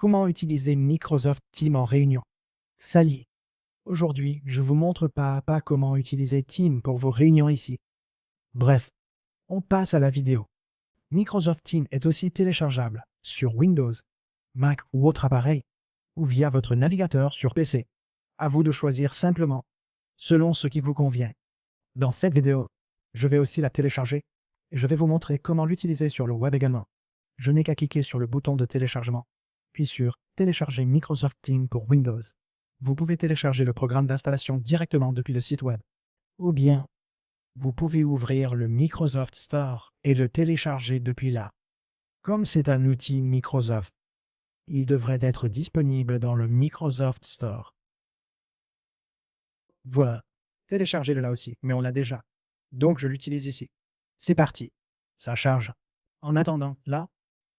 Comment utiliser Microsoft Teams en réunion? Salut! Aujourd'hui, je vous montre pas à pas comment utiliser Teams pour vos réunions ici. Bref, on passe à la vidéo. Microsoft Teams est aussi téléchargeable sur Windows, Mac ou autre appareil, ou via votre navigateur sur PC. À vous de choisir simplement, selon ce qui vous convient. Dans cette vidéo, je vais aussi la télécharger et je vais vous montrer comment l'utiliser sur le web également. Je n'ai qu'à cliquer sur le bouton de téléchargement, puis sur Télécharger Microsoft Teams pour Windows. Vous pouvez télécharger le programme d'installation directement depuis le site web. Ou bien, vous pouvez ouvrir le Microsoft Store et le télécharger depuis là. Comme c'est un outil Microsoft, il devrait être disponible dans le Microsoft Store. Voilà, téléchargez-le là aussi, mais on l'a déjà. Donc je l'utilise ici. C'est parti, ça charge. En attendant, là,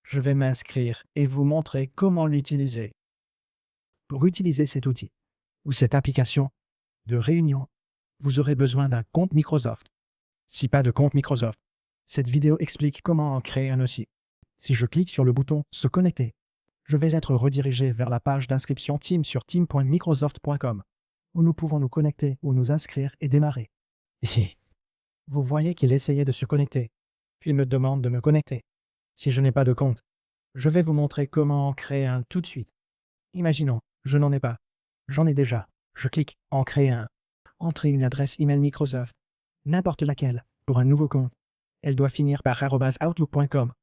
je vais m'inscrire et vous montrer comment l'utiliser. Pour utiliser cet outil ou cette application de réunion, vous aurez besoin d'un compte Microsoft. Si pas de compte Microsoft, cette vidéo explique comment en créer un aussi. Si je clique sur le bouton « Se connecter », je vais être redirigé vers la page d'inscription Teams sur team.microsoft.com, où nous pouvons nous connecter ou nous inscrire et démarrer. Ici, vous voyez qu'il essayait de se connecter, puis il me demande de me connecter. Si je n'ai pas de compte, je vais vous montrer comment en créer un tout de suite. Imaginons, je n'en ai pas. J'en ai déjà. Je clique « En créer un ». Entrez une adresse email Microsoft, n'importe laquelle, pour un nouveau compte. Elle doit finir par @outlook.com.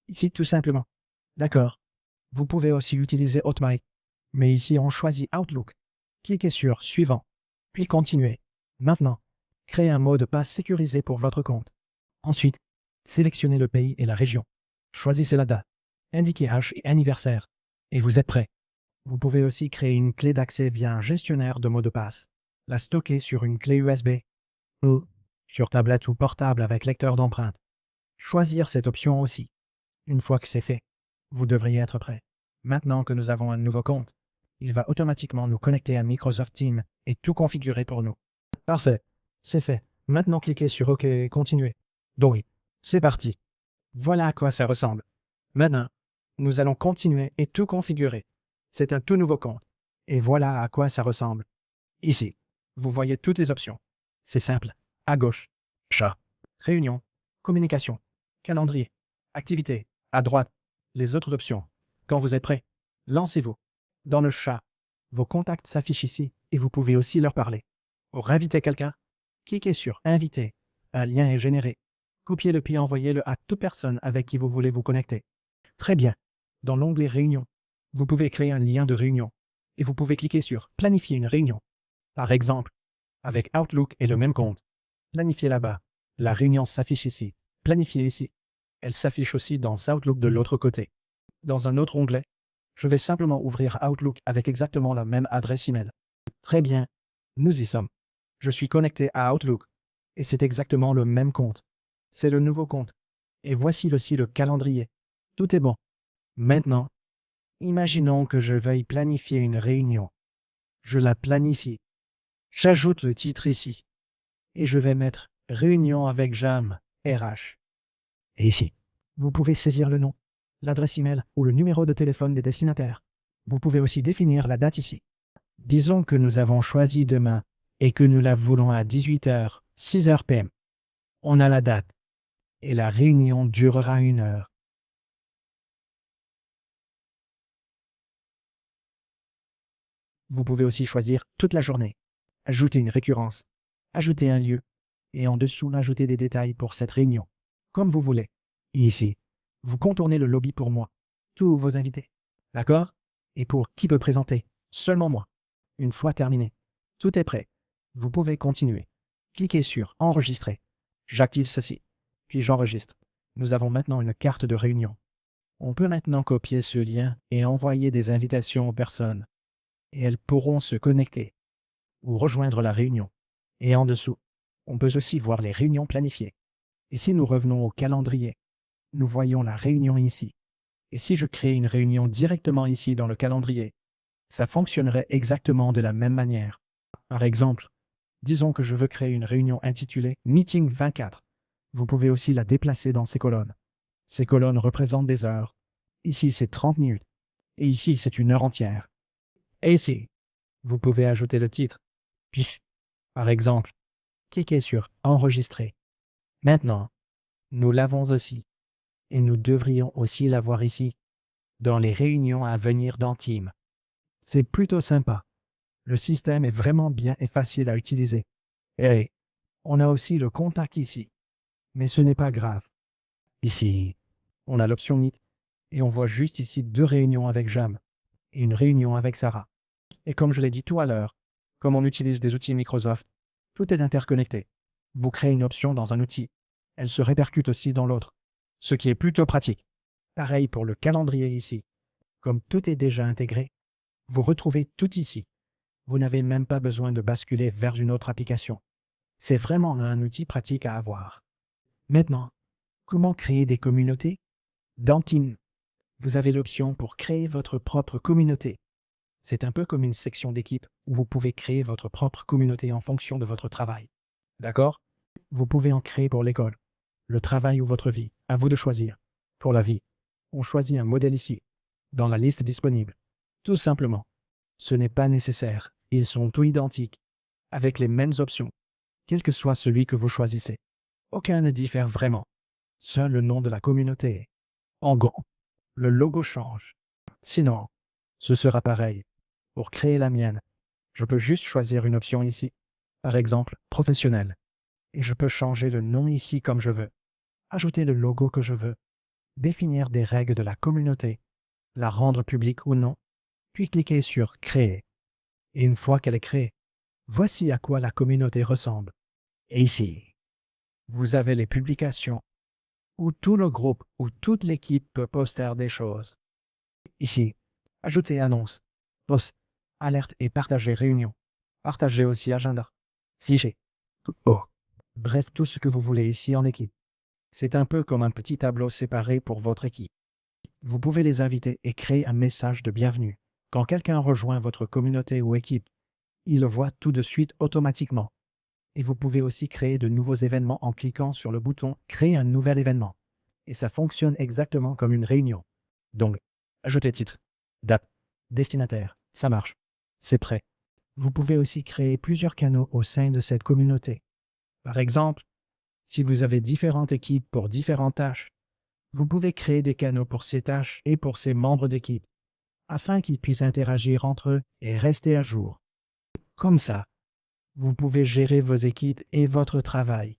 Ici tout simplement. D'accord. Vous pouvez aussi utiliser Hotmail. Mais ici on choisit Outlook. Cliquez sur « Suivant », puis « Continuer ». Maintenant, créez un mot de passe sécurisé pour votre compte. Ensuite, sélectionnez le pays et la région. Choisissez la date. Indiquez âge et anniversaire. Et vous êtes prêt. Vous pouvez aussi créer une clé d'accès via un gestionnaire de mots de passe. La stocker sur une clé USB ou sur tablette ou portable avec lecteur d'empreintes. Choisir cette option aussi. Une fois que c'est fait, vous devriez être prêt. Maintenant que nous avons un nouveau compte, il va automatiquement nous connecter à Microsoft Teams et tout configurer pour nous. Parfait, c'est fait. Maintenant cliquez sur OK et continuez. Donc oui, c'est parti. Voilà à quoi ça ressemble. Maintenant, nous allons continuer et tout configurer. C'est un tout nouveau compte. Et voilà à quoi ça ressemble. Ici, vous voyez toutes les options. C'est simple. À gauche, chat, réunion, communication, calendrier, activité. À droite, les autres options. Quand vous êtes prêt, lancez-vous. Dans le chat, vos contacts s'affichent ici et vous pouvez aussi leur parler. Pour inviter quelqu'un, cliquez sur Inviter. Un lien est généré. Copiez-le puis envoyez-le à toute personne avec qui vous voulez vous connecter. Très bien. Dans l'onglet Réunion, vous pouvez créer un lien de réunion et vous pouvez cliquer sur Planifier une réunion. Par exemple, avec Outlook et le même compte. Planifier là-bas. La réunion s'affiche ici. Planifier ici. Elle s'affiche aussi dans Outlook de l'autre côté. Dans un autre onglet, je vais simplement ouvrir Outlook avec exactement la même adresse email. Très bien. Nous y sommes. Je suis connecté à Outlook et c'est exactement le même compte. C'est le nouveau compte. Et voici aussi le calendrier. Tout est bon. Maintenant, imaginons que je veuille planifier une réunion. Je la planifie. J'ajoute le titre ici. Et je vais mettre « Réunion avec Jam, RH ». Et ici, vous pouvez saisir le nom, l'adresse email ou le numéro de téléphone des destinataires. Vous pouvez aussi définir la date ici. Disons que nous avons choisi demain et que nous la voulons à 18h, 6h PM. On a la date. Et la réunion durera 1 heure. Vous pouvez aussi choisir toute la journée. Ajouter une récurrence. Ajouter un lieu. Et en dessous, ajouter des détails pour cette réunion. Comme vous voulez. Ici, vous contournez le lobby pour moi. Tous vos invités. D'accord? Et pour qui peut présenter? Seulement moi. Une fois terminé, tout est prêt. Vous pouvez continuer. Cliquez sur Enregistrer. J'active ceci. Puis j'enregistre. Nous avons maintenant une carte de réunion. On peut maintenant copier ce lien et envoyer des invitations aux personnes. Et elles pourront se connecter ou rejoindre la réunion. Et en dessous, on peut aussi voir les réunions planifiées. Et si nous revenons au calendrier, nous voyons la réunion ici. Et si je crée une réunion directement ici dans le calendrier, ça fonctionnerait exactement de la même manière. Par exemple, disons que je veux créer une réunion intitulée Meeting 24. Vous pouvez aussi la déplacer dans ces colonnes. Ces colonnes représentent des heures. Ici, c'est 30 minutes. Et ici, c'est une heure entière. Et ici, vous pouvez ajouter le titre. Puis, par exemple, cliquez sur Enregistrer. Maintenant, nous l'avons aussi. Et nous devrions aussi l'avoir ici, dans les réunions à venir dans Teams. C'est plutôt sympa. Le système est vraiment bien et facile à utiliser. Et on a aussi le contact ici. Mais ce n'est pas grave. Ici, on a l'option Meet et on voit juste ici 2 réunions avec Jam et une réunion avec Sarah. Et comme je l'ai dit tout à l'heure, comme on utilise des outils Microsoft, tout est interconnecté. Vous créez une option dans un outil, elle se répercute aussi dans l'autre, ce qui est plutôt pratique. Pareil pour le calendrier ici. Comme tout est déjà intégré, vous retrouvez tout ici. Vous n'avez même pas besoin de basculer vers une autre application. C'est vraiment un outil pratique à avoir. Maintenant, comment créer des communautés? Dans Teams, vous avez l'option pour créer votre propre communauté. C'est un peu comme une section d'équipe où vous pouvez créer votre propre communauté en fonction de votre travail. D'accord? Vous pouvez en créer pour l'école, le travail ou votre vie. À vous de choisir. Pour la vie, on choisit un modèle ici, dans la liste disponible. Tout simplement. Ce n'est pas nécessaire. Ils sont tous identiques, avec les mêmes options, quel que soit celui que vous choisissez. Aucun ne diffère vraiment. Seul le nom de la communauté. En gros, le logo change. Sinon, ce sera pareil. Pour créer la mienne, je peux juste choisir une option ici. Par exemple, professionnel. Et je peux changer le nom ici comme je veux. Ajouter le logo que je veux. Définir des règles de la communauté. La rendre publique ou non. Puis cliquer sur Créer. Et une fois qu'elle est créée, voici à quoi la communauté ressemble. Et ici, vous avez les publications, où tout le groupe ou toute l'équipe peut poster des choses. Ici, ajouter annonce, post, alerte et partager réunion. Partagez aussi agenda, fichier. Oh. Bref, tout ce que vous voulez ici en équipe. C'est un peu comme un petit tableau séparé pour votre équipe. Vous pouvez les inviter et créer un message de bienvenue. Quand quelqu'un rejoint votre communauté ou équipe, il le voit tout de suite automatiquement. Et vous pouvez aussi créer de nouveaux événements en cliquant sur le bouton « Créer un nouvel événement ». Et ça fonctionne exactement comme une réunion. Donc, ajouter titre, date, destinataire, ça marche. C'est prêt. Vous pouvez aussi créer plusieurs canaux au sein de cette communauté. Par exemple, si vous avez différentes équipes pour différentes tâches, vous pouvez créer des canaux pour ces tâches et pour ces membres d'équipe, afin qu'ils puissent interagir entre eux et rester à jour. Comme ça, vous pouvez gérer vos équipes et votre travail.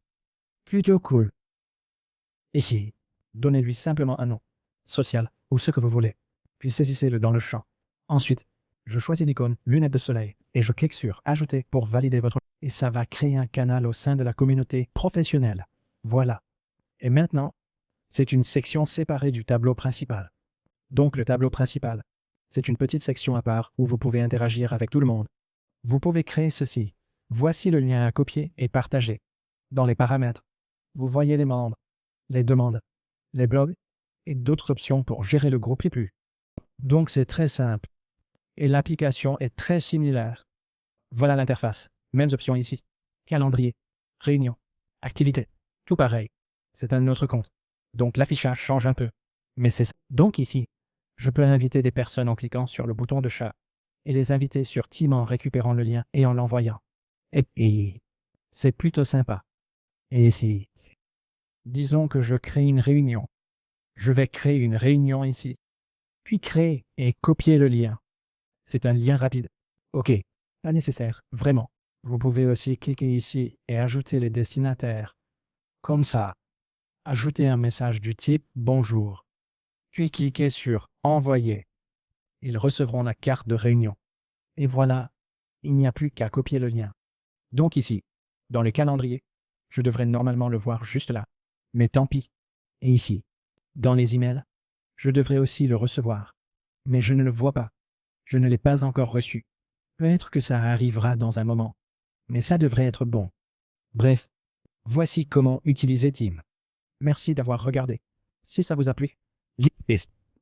Plutôt cool. Ici, donnez-lui simplement un nom, social ou ce que vous voulez, puis saisissez-le dans le champ. Ensuite, je choisis l'icône lunettes de soleil et je clique sur Ajouter pour valider votre... Et ça va créer un canal au sein de la communauté professionnelle. Voilà. Et maintenant, c'est une section séparée du tableau principal. Donc le tableau principal, c'est une petite section à part où vous pouvez interagir avec tout le monde. Vous pouvez créer ceci. Voici le lien à copier et partager. Dans les paramètres, vous voyez les membres, les demandes, les blogs et d'autres options pour gérer le groupe et plus. Donc c'est très simple. Et l'application est très similaire. Voilà l'interface. Mêmes options ici. Calendrier, réunion, activité. Tout pareil. C'est un autre compte. Donc l'affichage change un peu. Mais c'est ça. Donc ici, je peux inviter des personnes en cliquant sur le bouton de chat et les inviter sur Teams en récupérant le lien et en l'envoyant. Et c'est plutôt sympa. Et ici, disons que je crée une réunion. Je vais créer une réunion ici. Puis créer et copier le lien. C'est un lien rapide. OK, pas nécessaire, vraiment. Vous pouvez aussi cliquer ici et ajouter les destinataires. Comme ça, ajoutez un message du type « Bonjour ». Puis cliquez sur « Envoyer ». Ils recevront la carte de réunion. Et voilà, il n'y a plus qu'à copier le lien. Donc ici, dans le calendrier, je devrais normalement le voir juste là. Mais tant pis. Et ici, dans les emails, je devrais aussi le recevoir. Mais je ne le vois pas. Je ne l'ai pas encore reçu. Peut-être que ça arrivera dans un moment. Mais ça devrait être bon. Bref, voici comment utiliser Teams. Merci d'avoir regardé. Si ça vous a plu,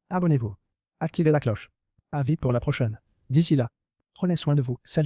abonnez-vous. Activez la cloche. À vite pour la prochaine. D'ici là, prenez soin de vous. Salut.